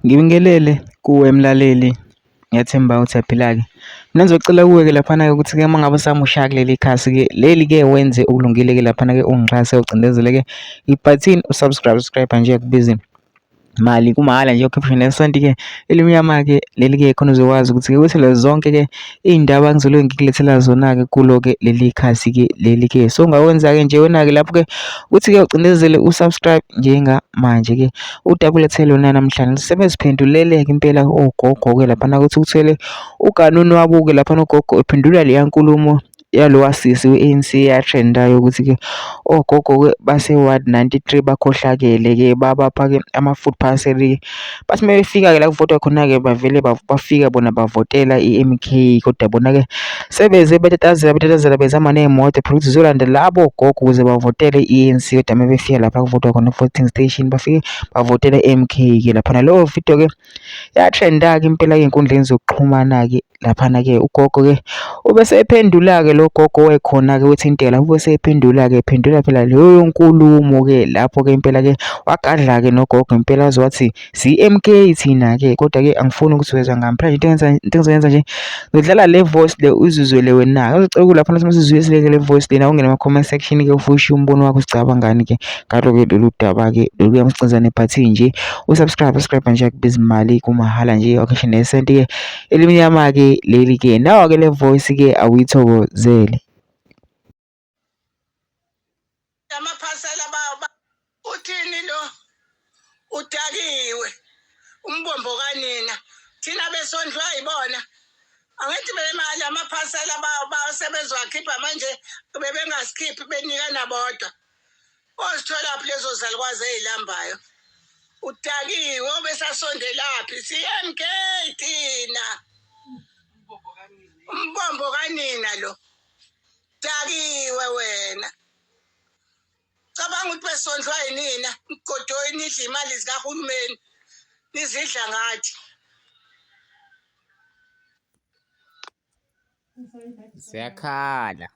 Ngibingelele kuwe mlaleli, ngiyathemba ukuthi uyaphila-ke. Mina ngizocela kuwe-ke laphana-ke ukuthi-ke uma ngabe usamusha kuleli khasi-ke leli-ke wenze okulungile-ke laphana-ke ungixhase ugcindezele-ke ibhathini usubscribe nje akubizi mali kumahhala nje ukhiphe nesenti-ke elimnyama-ke leli-ke khona uzokwazi ukuthi-ke wethele zonke-ke iy'ndaba engizobe ngikulethela zona-ke kulo-ke leli khasi-ke leli-ke. So ungakwenza-ke nje wena-ke lapho-ke ukuthi-ke ucindezele usubscribe njengamanje-ke utakulethele lona namhlanje sebeziphendulele-ke impela ogogo-ke laphana ukuthi uthele uganunu wabo-ke laphana ugogo ephendula leya nkulumo yalo wasisi we-ANC yatrendayo ukuthi-ke ogogo-ke base-Ward 93 bakhohlakele-ke babapha-ke ama-food parcel-ke bathi uma befika-ke la kuvotwa khona-ke bavele bafika bona bavotela i-MK, kodwa bona-ke sebeze betatazela bezama ney'moto phela ukuthi zizolanda labo ogogo ukuze bavotele i-ANC, kodwa uma befika lapha kuvotwa khona voting station bafike bavotela MK-ke laphana. Leyo video-ke yatrenda-ke impela ey'nkundleni zokuxhumana-ke laphana-ke ugogo-ke ubesephendula-ke lo gogo wekhona-ke wethintela ubesephendula-ke ephendula phela leyo nkulumo-ke lapho-ke impela-ke wagadla-ke nogogo impela waze wathi si-MK thina-ke, kodwa-ke angifuni ukuthi wezwa ngami phela into engizoyenza nje ngidlala le voice le uzizwele wena-ke. Ngizocela lapha nathi masizwile le voice lena ungene ama-comment section-ke ufushe umbono wakho usicabangani-ke ngalo-ke lolu daba-ke lolu msicaza nebhathini nje usubscribe nje akubizi imali kumahhala nje wakhishwe nesenti-ke elimnyama-ke leli-ke. Nawa-ke le voice-ke awuyithokozele. Amaphasela baba uthini lo udakiwe umbombo kanina thina besondlwa yibona angithi bemali amaphasela baba sebezowakhipha manje bebengaskipi benikana bodwa ozithola phi lezo zalukwazi ezilambayo udakiwe obesasondelaphi CMK thina umbombo kanina lo dakiwe wena cabanga ukuthi besondlwa yinina igodoyi nidla imali zikahulumeni nizidla ngathi Ziyakhala.